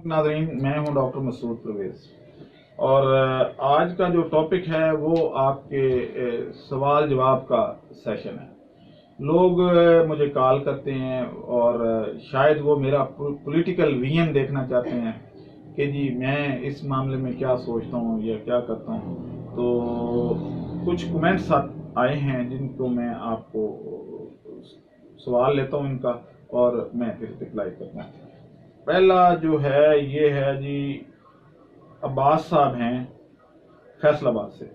नाज़रीन, मैं हूं डॉक्टर मसूद परवेज और आज का जो टॉपिक है वो आपके सवाल जवाब का सेशन है। लोग मुझे कॉल करते हैं और शायद वो मेरा पॉलिटिकल विजन देखना चाहते हैं कि जी मैं इस मामले में क्या सोचता हूँ या क्या करता हूँ। तो कुछ कमेंट्स आए हैं जिनको मैं आपको सवाल लेता हूँ इनका और मैं फिर रिप्लाई करता हूँ। पहला जो है ये है जी, अब्बास साहब हैं फैसलाबाद से।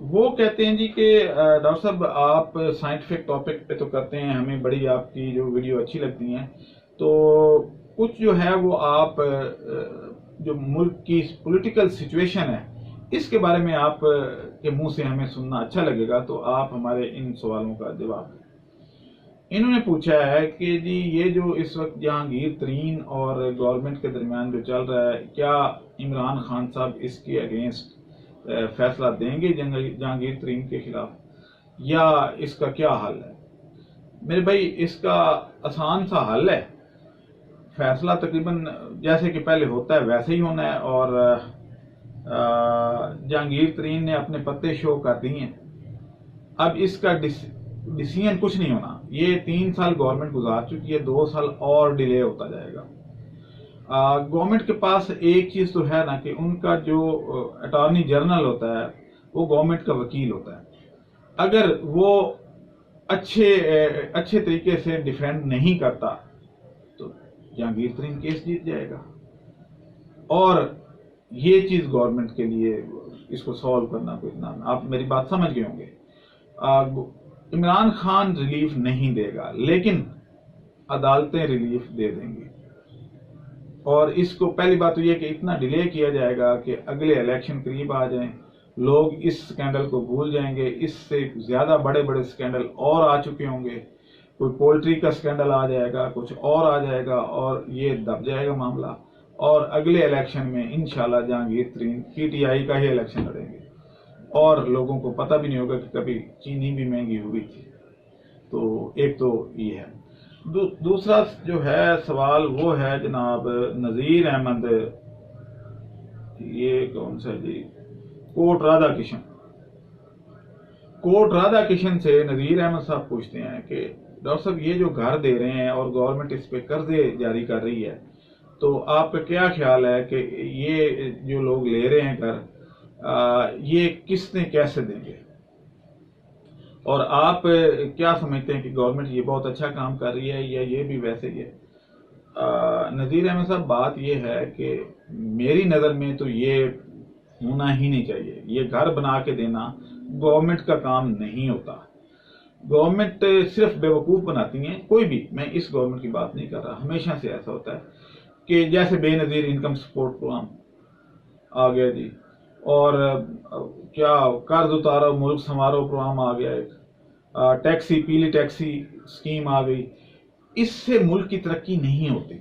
वो कहते हैं जी कि डॉक्टर साहब आप साइंटिफिक टॉपिक पे तो करते हैं, हमें बड़ी आपकी जो वीडियो अच्छी लगती हैं, तो कुछ जो है वो आप जो मुल्क की पॉलिटिकल सिचुएशन है इसके बारे में आप के मुंह से हमें सुनना अच्छा लगेगा, तो आप हमारे इन सवालों का जवाब दें। इन्होंने पूछा है कि जी ये जो इस वक्त जहांगीर तरीन और गवर्नमेंट के दरमियान जो चल रहा है, क्या इमरान खान साहब इसके अगेंस्ट फैसला देंगे जहांगीर तरीन के खिलाफ, या इसका क्या हल है? मेरे भाई, इसका आसान सा हल है। फैसला तकरीबन जैसे कि पहले होता है वैसे ही होना है और जहांगीर तरीन ने अपने पत्ते शो कर दिए हैं। अब इसका डिसीजन कुछ नहीं होना। ये 3 साल गवर्नमेंट गुजार चुकी है, 2 साल और डिले होता जाएगा। गवर्नमेंट के पास एक चीज तो है ना कि उनका जो अटॉर्नी जनरल होता है वो गवर्नमेंट का वकील होता है। अगर वो अच्छे तरीके से डिफेंड नहीं करता तो जहांगीर तरीन केस जीत जाएगा। और ये चीज गवर्नमेंट के लिए इसको सॉल्व करना कोई इतना, आप मेरी बात समझ गए होंगे। इमरान खान रिलीफ नहीं देगा लेकिन अदालतें रिलीफ दे देंगी। और इसको पहली बात तो ये कि इतना डिले किया जाएगा कि अगले इलेक्शन करीब आ जाएं, लोग इस स्कैंडल को भूल जाएंगे। इससे ज्यादा बड़े बड़े स्कैंडल और आ चुके होंगे, कोई पोल्ट्री का स्कैंडल आ जाएगा, कुछ और आ जाएगा और ये दब जाएगा मामला। और अगले इलेक्शन में इंशाल्लाह जहांगीर तरीन पीटीआई का ही इलेक्शन लड़ेंगे और लोगों को पता भी नहीं होगा कि कभी चीनी भी महंगी हुई थी। तो एक तो ये है। दूसरा जो है सवाल वो है जनाब नजीर अहमद, ये कौन सा जी, कोट राधा किशन। कोट राधा किशन से नजीर अहमद साहब पूछते हैं कि डॉक्टर साहब ये जो घर दे रहे हैं और गवर्नमेंट इस पे कर्जे जारी कर रही है, तो आपका क्या ख्याल है कि ये जो लोग ले रहे हैं घर, ये किस्तें कैसे देंगे? और आप क्या समझते हैं कि गवर्नमेंट ये बहुत अच्छा काम कर रही है या ये भी वैसे ही है? नजीर अहमद साहब, बात ये है कि मेरी नज़र में तो ये होना ही नहीं चाहिए। ये घर बना के देना गवर्नमेंट का काम नहीं होता। गवर्नमेंट सिर्फ बेवकूफ़ बनाती है, कोई भी, मैं इस गवर्नमेंट की बात नहीं कर रहा, हमेशा से ऐसा होता है कि जैसे बेनज़ीर इनकम सपोर्ट प्रोग्राम आ गया जी, और क्या कर्ज उतारो मुल्क संवारो प्रोग्राम आ गया, एक टैक्सी पीली टैक्सी स्कीम आ गई। इससे मुल्क की तरक्की नहीं होती।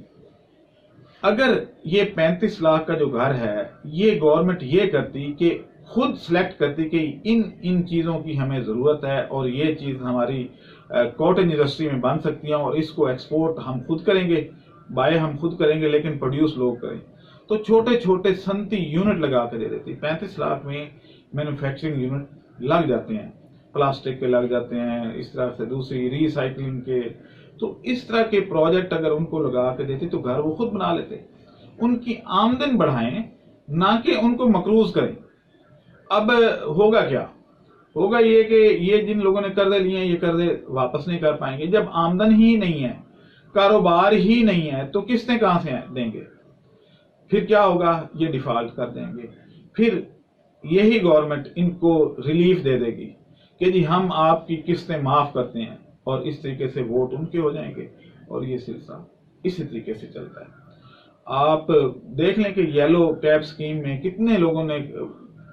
अगर ये 35 लाख का जो घर है, ये गवर्नमेंट ये करती कि खुद सिलेक्ट करती कि इन चीज़ों की हमें ज़रूरत है और ये चीज़ हमारी कॉटेज इंडस्ट्री में बन सकती है और इसको एक्सपोर्ट हम खुद करेंगे, बाय हम खुद करेंगे, लेकिन प्रोड्यूस लोग करें, तो छोटे छोटे सनती यूनिट लगा के दे देती। 35 लाख में मैन्युफैक्चरिंग यूनिट लग जाते हैं, प्लास्टिक के लग जाते हैं, इस तरह से दूसरी रिसाइकलिंग के। तो इस तरह के प्रोजेक्ट अगर उनको लगा के देते तो घर वो खुद बना लेते। उनकी आमदन बढ़ाएं, ना कि उनको मकरूज करें। अब होगा क्या? होगा ये कि ये जिन लोगों ने कर्जे लिए हैं ये कर्जे वापस नहीं कर पाएंगे। जब आमदन ही नहीं है, कारोबार ही नहीं है, तो किस्तें कहां से देंगे? फिर क्या होगा? ये डिफॉल्ट कर देंगे। फिर यही गवर्नमेंट इनको रिलीफ दे देगी कि जी हम आपकी किस्तें माफ करते हैं, और इस तरीके से वोट उनके हो जाएंगे और ये सिलसिला इसी तरीके से चलता है। आप देख लें कि येलो कैब स्कीम में कितने लोगों ने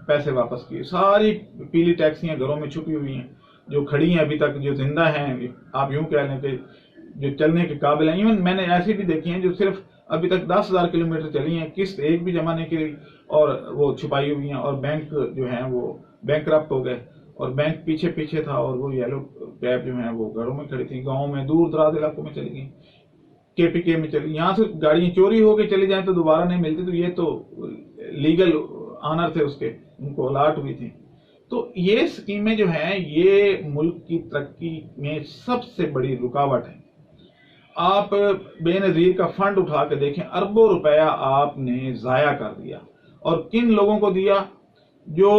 पैसे वापस किए। सारी पीली टैक्सियां घरों में छुपी हुई हैं, जो खड़ी हैं अभी तक, जो जिंदा हैं, आप यूं कह लें कि जो चलने के काबिल हैं। इवन मैंने ऐसी भी देखी हैं जो सिर्फ अभी तक 10,000 किलोमीटर चली हैं, किस्त एक भी जमा नहीं की और वो छुपाई हुई हैं, और बैंक जो है वो बैंकरप्ट हो गए और बैंक पीछे पीछे था, और वो येलो कैब जो है वो घरों में खड़ी थी, गाँव में दूर दराज इलाकों में चली गई। KPK में चली, यहाँ से गाड़ियां चोरी होके चली जाए तो दोबारा नहीं मिलती, तो ये तो लीगल ऑनर थे उसके, उनको अलाट हुई थी। तो ये स्कीमें जो हैं ये मुल्क की तरक्की में सबसे बड़ी रुकावट है। आप बेनजीर का फंड उठा के देखें, अरबों रुपया आपने जाया कर दिया, और किन लोगों को दिया? जो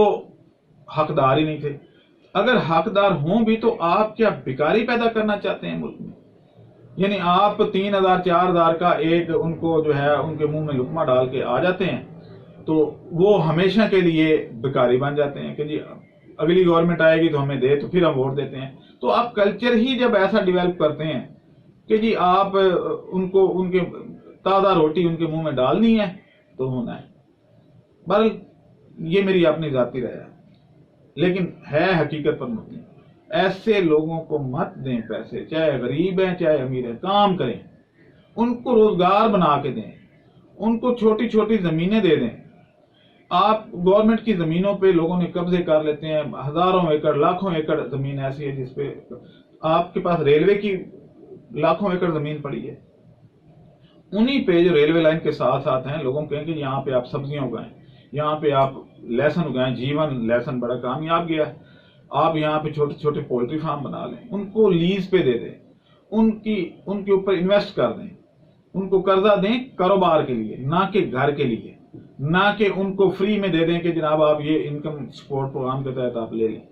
हकदार ही नहीं थे। अगर हकदार हों भी तो आप क्या भिखारी पैदा करना चाहते हैं मुल्क में? यानी आप 3,000 4,000 का एक उनको जो है उनके मुंह में लुकमा डाल के आ जाते हैं, तो वो हमेशा के लिए भिखारी बन जाते हैं कि जी अगली गवर्नमेंट आएगी तो हमें दे, तो फिर हम वोट देते हैं। तो आप कल्चर ही जब ऐसा डेवलप करते हैं कि जी आप उनको उनके ताज़ा रोटी उनके मुंह में डालनी है तो होना है। बहरहाल ये मेरी अपनी जाती राय है, लेकिन है हकीकत पर मुबनी। ऐसे लोगों को मत दें पैसे, चाहे गरीब हैं चाहे अमीर हैं, काम करें, उनको रोजगार बना के दें, उनको छोटी छोटी जमीनें दे दें। आप गवर्नमेंट की जमीनों पे लोगों ने कब्जे कर लेते हैं, हजारों एकड़ लाखों एकड़ जमीन ऐसी है जिसपे आपके पास रेलवे की लाखों एकड़ जमीन पड़ी है। उन्हीं पे जो रेलवे लाइन के साथ साथ हैं, लोगों को कहें कि यहाँ पे आप सब्जियां उगाएं, यहाँ पे आप लहसुन उगाएं, जीवन लहसुन बड़ा कामयाब गया, आप यहाँ पे छोटे छोटे पोल्ट्री फार्म बना लें, उनको लीज पे दे दें, उनके ऊपर इन्वेस्ट कर दें, उनको कर्जा दें कारोबार के लिए, ना कि घर के लिए, ना कि उनको फ्री में दे दें कि जनाब आप ये इनकम सपोर्ट प्रोग्राम के तहत आप ले लें।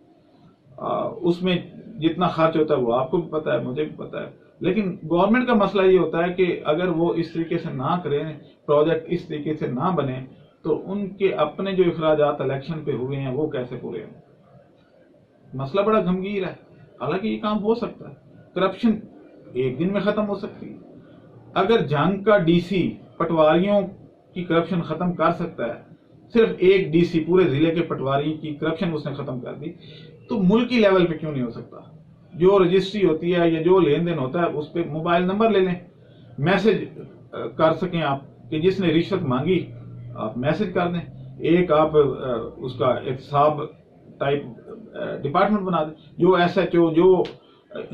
उसमें जितना खर्च होता है वो आपको भी पता है, मुझे भी पता है। लेकिन गवर्नमेंट का मसला ये होता है कि अगर वो इस तरीके से ना करें, प्रोजेक्ट इस तरीके से ना बने, तो उनके अपने जो इखराजात इलेक्शन पे हुए हैं वो कैसे पूरे हों? मसला बड़ा गंभीर है। हालांकि ये काम हो सकता है, करप्शन एक दिन में खत्म हो सकती है। अगर जंग का DC पटवारियों की करप्शन खत्म कर सकता है, सिर्फ एक DC पूरे जिले के पटवारी की करप्शन उसने खत्म कर दी, तो मुल्की लेवल पे क्यों नहीं हो सकता? जो रजिस्ट्री होती है या जो लेन देन होता है उस पर मोबाइल नंबर ले लें, मैसेज कर सकें आप कि जिसने रिश्वत मांगी आप मैसेज कर दें, एक आप उसका एहतसाब टाइप डिपार्टमेंट बना दें, जो SHO जो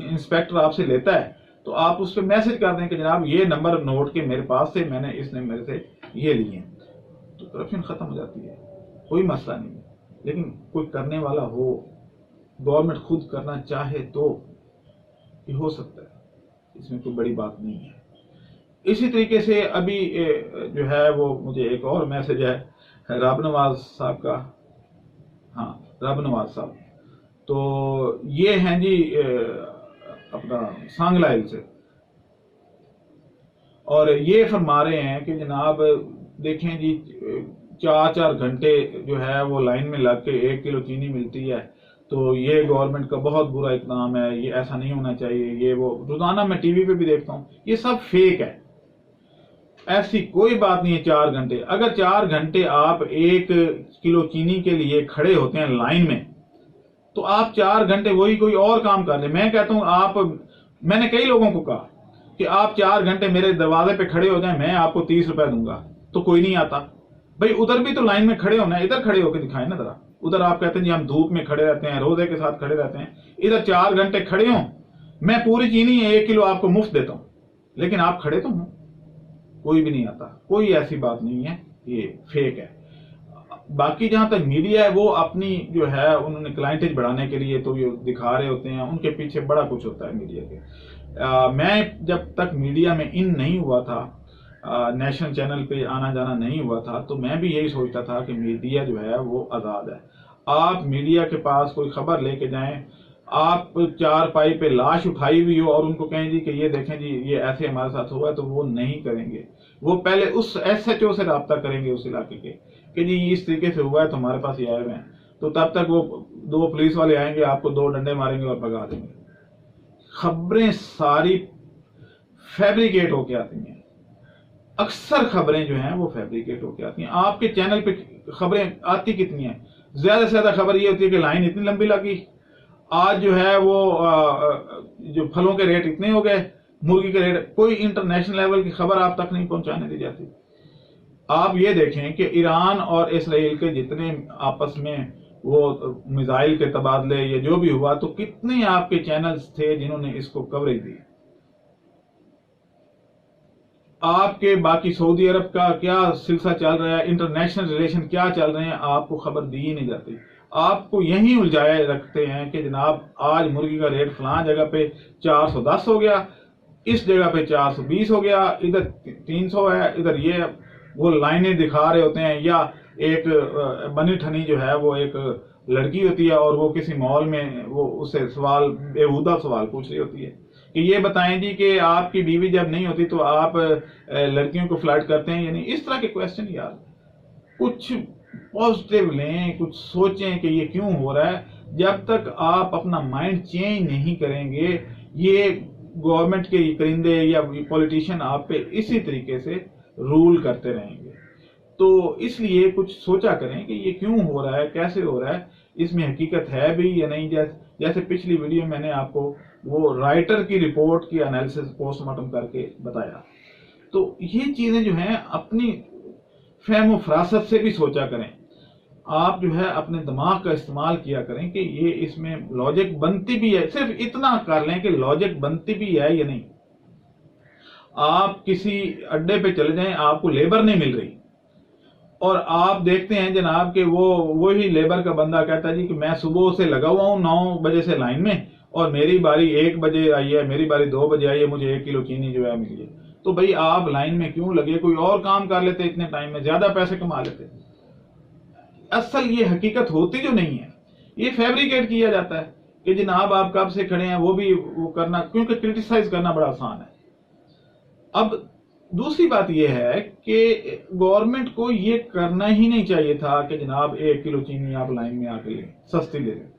इंस्पेक्टर आपसे लेता है तो आप उस पर मैसेज कर दें कि जनाब ये नंबर नोट के मेरे पास से मैंने इसने मेरे से ये लिए, तो करप्शन खत्म हो जाती है, कोई मसला नहीं है। लेकिन कोई करने वाला हो, गवर्नमेंट खुद करना चाहे तो ये हो सकता है, इसमें कोई बड़ी बात नहीं है। इसी तरीके से अभी जो है वो मुझे एक और मैसेज है रब नवाज साहब का, हाँ रब नवाज साहब, तो ये हैं जी अपना सांगलाइल से, और ये फरमा रहे हैं कि जनाब देखें जी 4-4 घंटे जो है वो लाइन में लग के 1 किलो चीनी मिलती है, तो ये गवर्नमेंट का बहुत बुरा इक़दाम है, ये ऐसा नहीं होना चाहिए। ये वो रोजाना मैं टीवी पे भी देखता हूँ, ये सब फेक है, ऐसी कोई बात नहीं है। 4 घंटे, अगर 4 घंटे आप 1 किलो चीनी के लिए खड़े होते हैं लाइन में, तो आप 4 घंटे वही कोई और काम कर लें। मैं कहता हूं मैंने कई लोगों को कहा कि आप 4 घंटे मेरे दरवाजे पे खड़े हो जाएं, मैं आपको 30 रुपए दूंगा, तो कोई नहीं आता। भाई उधर भी तो लाइन में खड़े होना है, इधर खड़े होकर दिखाएं ना जरा। उधर आप कहते हैं जी हम धूप में खड़े रहते हैं, रोजे के साथ खड़े रहते हैं, इधर 4 घंटे खड़े हों, मैं पूरी चीनी 1 किलो आपको मुफ्त देता हूं, लेकिन आप खड़े तो हों, कोई भी नहीं आता। कोई ऐसी बात नहीं है, ये फेक है। बाकी जहां तक मीडिया है वो अपनी जो है उन्होंने क्लाइंटेज बढ़ाने के लिए तो ये दिखा रहे होते हैं, उनके पीछे बड़ा कुछ होता है मीडिया के। मैं जब तक मीडिया में इन नहीं हुआ था, नेशनल चैनल पे आना जाना नहीं हुआ था, तो मैं भी यही सोचता था कि मीडिया जो है वो आज़ाद है। आप मीडिया के पास कोई खबर लेके जाएं, आप 4 पाई पे लाश उठाई हुई हो और उनको कहें जी कि ये देखें जी ये ऐसे हमारे साथ हुआ है, तो वो नहीं करेंगे। वो पहले उस SHO से रब्ता करेंगे उस इलाके के कि जी इस तरीके से हुआ है तो हमारे पास ये आए हुए हैं, तो तब तक वो 2 पुलिस वाले आएंगे, आपको 2 डंडे मारेंगे और भगा देंगे। खबरें सारी फैब्रिकेट होके आती हैं, अक्सर खबरें जो हैं वो फैब्रिकेट होके आती हैं। आपके चैनल पे खबरें आती कितनी हैं? ज्यादा से ज्यादा खबर ये होती है कि लाइन इतनी लंबी लगी, आज जो है वो जो फलों के रेट इतने हो गए, मुर्गी के रेट, कोई इंटरनेशनल लेवल की खबर आप तक नहीं पहुंचाने दी जाती। आप ये देखें कि ईरान और इसराइल के जितने आपस में वो मिसाइल के तबादले या जो भी हुआ, तो कितने आपके चैनल्स थे जिन्होंने इसको कवरेज दी। آپ کے باقی سعودی عرب کا کیا سلسلہ چل رہا ہے، انٹرنیشنل ریلیشن کیا چل رہے ہیں، آپ کو خبر دی ہی نہیں جاتی. آپ کو یہیں الجھائے رکھتے ہیں کہ جناب آج مرغی کا ریٹ فلاں جگہ پہ 410 ہو گیا، اس جگہ پہ 420 ہو گیا، ادھر 300 ہے، ادھر یہ وہ لائنیں دکھا رہے ہوتے ہیں. یا ایک بنی ٹھنی جو ہے وہ ایک لڑکی ہوتی ہے اور وہ کسی مال میں وہ اسے سوال بےہودہ سوال پوچھ رہی ہوتی ہے کہ یہ بتائیں جی کہ آپ کی بیوی جب نہیں ہوتی تو آپ لڑکیوں کو فلرٹ کرتے ہیں. یعنی اس طرح کے کویسچن. یار کچھ پازیٹیو لیں، کچھ سوچیں کہ یہ کیوں ہو رہا ہے. جب تک آپ اپنا مائنڈ چینج نہیں کریں گے یہ گورنمنٹ کے کرندے یا پولیٹیشین آپ پہ اسی طریقے سے رول کرتے رہیں گے. تو اس لیے کچھ سوچا کریں کہ یہ کیوں ہو رہا ہے، کیسے ہو رہا ہے، اس میں حقیقت ہے بھی یا نہیں. جیسے پچھلی ویڈیو میں نے آپ کو وہ رائٹر کی رپورٹ کی انالیسس پوسٹ مارٹم کر کے بتایا. تو یہ چیزیں جو ہیں اپنی فہم و فراست سے بھی سوچا کریں. آپ جو ہے اپنے دماغ کا استعمال کیا کریں کہ یہ اس میں لاجک بنتی بھی ہے. صرف اتنا کر لیں کہ لاجک بنتی بھی ہے یا نہیں. آپ کسی اڈے پہ چلے جائیں، آپ کو لیبر نہیں مل رہی اور آپ دیکھتے ہیں جناب کہ وہی لیبر کا بندہ کہتا ہے جی کہ میں صبح سے لگا ہوا ہوں 9 بجے سے لائن میں اور میری باری 1 بجے آئی ہے، میری باری 2 بجے آئی ہے، مجھے 1 کلو چینی جو ہے ملی ہے. تو بھئی آپ لائن میں کیوں لگے؟ کوئی اور کام کر لیتے، اتنے ٹائم میں زیادہ پیسے کما لیتے. اصل یہ حقیقت ہوتی جو نہیں ہے، یہ فیبریکیٹ کیا جاتا ہے کہ جناب آپ کب سے کھڑے ہیں، وہ بھی وہ کرنا، کیونکہ کرٹیسائز کرنا بڑا آسان ہے. اب دوسری بات یہ ہے کہ گورنمنٹ کو یہ کرنا ہی نہیں چاہیے تھا کہ جناب 1 کلو چینی آپ لائن میں آ کے لیں، سستی لے لیں.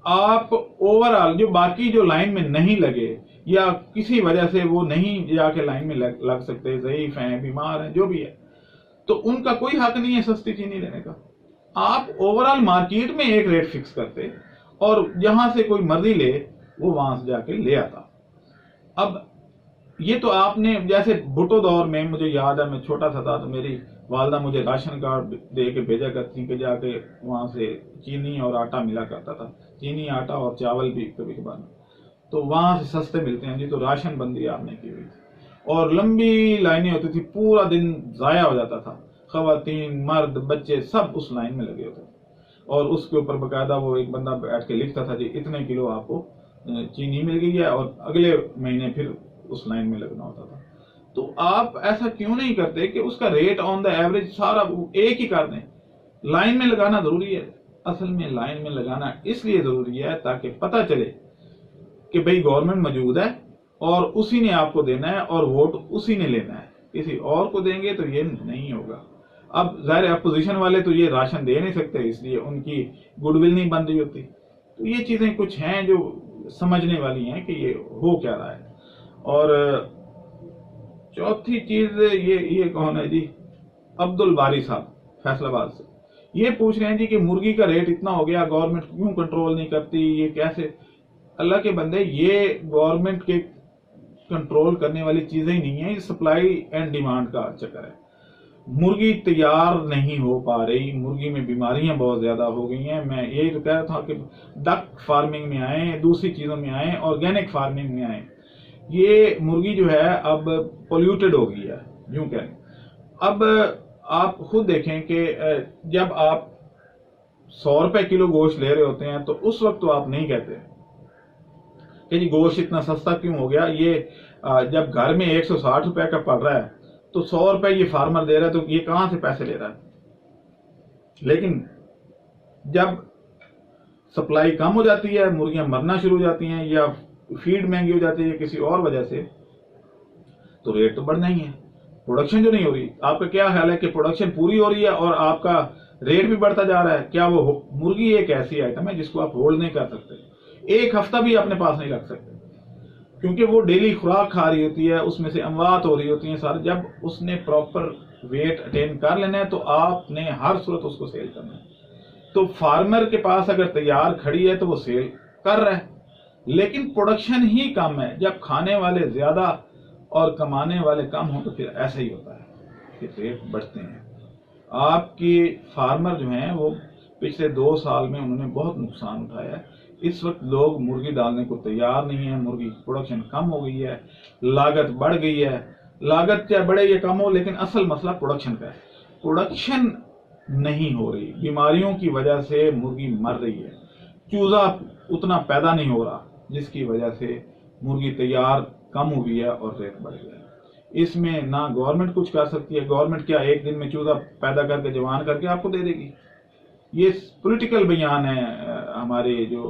آپ اوورآل جو باقی جو لائن میں نہیں لگے یا کسی وجہ سے وہ نہیں جا کے لائن میں لگ سکتے، ضعیف ہیں، بیمار ہیں، جو بھی ہے، تو ان کا کوئی حق نہیں ہے سستی چینی لینے کا. آپ اوورآل مارکیٹ میں ایک ریٹ فکس کرتے اور جہاں سے کوئی مرضی لے وہ وہاں سے جا کے لے آتا. اب یہ تو آپ نے جیسے بھٹو دور میں مجھے یاد ہے، میں چھوٹا سا تھا تو میری والدہ مجھے راشن کارڈ دے کے بھیجا کرتی کہ جا کے وہاں سے چینی اور آٹا ملا کرتا تھا، چینی آٹا اور چاول بھی کبھی کبھار، تو وہاں سے سستے ملتے ہیں جی. تو راشن بندی آپ نے کی ہوئی تھی اور لمبی لائنیں ہوتی تھی، پورا دن ضائع ہو جاتا تھا. خواتین، مرد، بچے سب اس لائن میں لگے ہوتے تھے اور اس کے اوپر باقاعدہ وہ ایک بندہ بیٹھ کے لکھتا تھا جی اتنے کلو آپ کو چینی مل گئی ہے اور اگلے مہینے پھر اس لائن میں لگنا ہوتا تھا. تو آپ ایسا کیوں نہیں کرتے کہ اس کا ریٹ آن دا ایوریج سارا ایک ہی کر دیں؟ لائن میں لگانا ضروری ہے. اصل میں لائن میں لگانا اس لیے ضروری ہے تاکہ پتہ چلے کہ بھئی گورنمنٹ موجود ہے اور اسی نے آپ کو دینا ہے اور ووٹ اسی نے لینا ہے. کسی اور کو دیں گے تو یہ نہیں ہوگا. اب ظاہر اپوزیشن والے تو یہ راشن دے نہیں سکتے، اس لیے ان کی گڈ ول نہیں بن رہی ہوتی. تو یہ چیزیں کچھ ہیں جو سمجھنے والی ہیں کہ یہ ہو کیا رہا ہے. اور چوتھی چیز یہ کون ہے جی، عبد الباری صاحب فیصل آباد سے یہ پوچھ رہے ہیں جی کہ مرغی کا ریٹ اتنا ہو گیا، گورنمنٹ کیوں کنٹرول نہیں کرتی، یہ کیسے؟ اللہ کے بندے، یہ گورنمنٹ کے کنٹرول کرنے والی چیزیں ہی نہیں ہیں، یہ سپلائی اینڈ ڈیمانڈ کا چکر ہے. مرغی تیار نہیں ہو پا رہی، مرغی میں بیماریاں بہت زیادہ ہو گئی ہیں. میں یہی تو کہہ رہا تھا کہ ڈک فارمنگ میں آئیں، دوسری چیزوں میں آئیں، آرگینک فارمنگ میں آئیں. یہ مرغی جو ہے اب پولیوٹڈ ہو گئی ہے یوں کہیں. اب آپ خود دیکھیں کہ جب آپ 100 روپے کلو گوشت لے رہے ہوتے ہیں تو اس وقت تو آپ نہیں کہتے کہ جی گوشت اتنا سستا کیوں ہو گیا. یہ جب گھر میں 160 روپے کا پڑ رہا ہے تو 100 روپے یہ فارمر دے رہا ہے تو یہ کہاں سے پیسے لے رہا ہے؟ لیکن جب سپلائی کم ہو جاتی ہے، مرغیاں مرنا شروع ہو جاتی ہیں یا فیڈ مہنگی ہو جاتی ہے کسی اور وجہ سے، تو ریٹ تو بڑھنا ہی ہے. پروڈکشن جو نہیں ہو رہی، آپ کا کیا خیال ہے کہ پروڈکشن پوری ہو رہی ہے اور آپ کا ریٹ بھی بڑھتا جا رہا ہے؟ کیا وہ مرغی ایک ایسی آئٹم ہے جس کو آپ ہولڈ نہیں کر سکتے، ایک ہفتہ بھی اپنے پاس نہیں رکھ سکتے، کیونکہ وہ ڈیلی خوراک کھا رہی ہوتی ہے، اس میں سے اموات ہو رہی ہوتی ہیں سارے. جب اس نے پراپر ویٹ اٹین کر لینا ہے تو آپ نے ہر صورت اس کو سیل کرنا ہے. تو فارمر کے پاس اگر تیار کھڑی ہے تو وہ سیل کر رہا ہے، لیکن پروڈکشن ہی کم ہے. جب کھانے والے زیادہ اور کمانے والے کم ہوں تو پھر ایسا ہی ہوتا ہے کہ ریٹ بڑھتے ہیں. آپ کی فارمر جو ہیں وہ پچھلے 2 سال میں انہوں نے بہت نقصان اٹھایا ہے. اس وقت لوگ مرغی ڈالنے کو تیار نہیں ہیں، مرغی کی پروڈکشن کم ہو گئی ہے، لاگت بڑھ گئی ہے. लागत चाहे बढ़े या कम हो, लेकिन असल मसला प्रोडक्शन का है। प्रोडक्शन नहीं हो रही, बीमारियों की वजह से मुर्गी मर रही है, चूजा उतना पैदा नहीं हो रहा, जिसकी वजह से मुर्गी तैयार कम हुई है और रेट बढ़ गया है। इसमें ना गवर्नमेंट कुछ कर सकती है। गवर्नमेंट क्या एक दिन में चूजा पैदा करके जवान करके आपको दे देगी? ये पॉलिटिकल बयान है। हमारे जो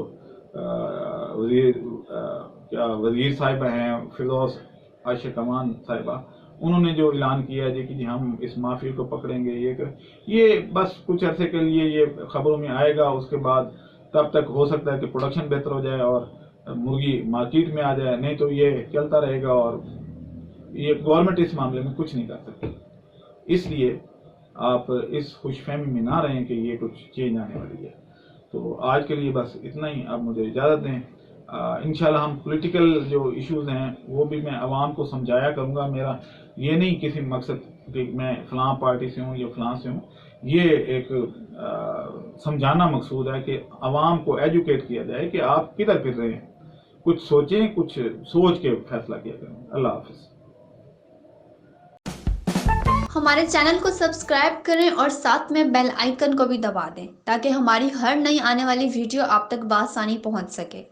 वजीर साहिबा हैं फिरदौस आयशा कमान साहिबा, उन्होंने जो ऐलान किया है कि हम इस माफिया को पकड़ेंगे, ये बस कुछ अरसे के लिए ये खबरों में आएगा। उसके बाद तब तक हो सकता है कि प्रोडक्शन बेहतर हो जाए और मुर्गी मार्केट में आ जाए, नहीं तो ये चलता रहेगा और ये गवर्नमेंट इस मामले में कुछ नहीं कर सकती। इसलिए आप इस खुशफहमी में ना रहें कि ये कुछ चेंज आने वाली है। तो आज के लिए बस इतना ही, आप मुझे इजाज़त दें। इंशाल्लाह हम पॉलिटिकल जो इश्यूज हैं वो भी मैं आवाम को समझाया करूँगा। मेरा ये नहीं किसी मकसद कि मैं फलां पार्टी से हूँ या फलां से हूँ, ये एक समझाना मकसूद है कि आवाम को एजुकेट किया जाए कि आप किधर फिर रहे हैं, कुछ सोचें, कुछ सोच के फैसला किया करें। अल्लाह हाफिज़। हमारे चैनल को सब्सक्राइब करें और साथ में बेल आइकन को भी दबा दें ताकि हमारी हर नई आने वाली वीडियो आप तक बआसानी पहुंच सके।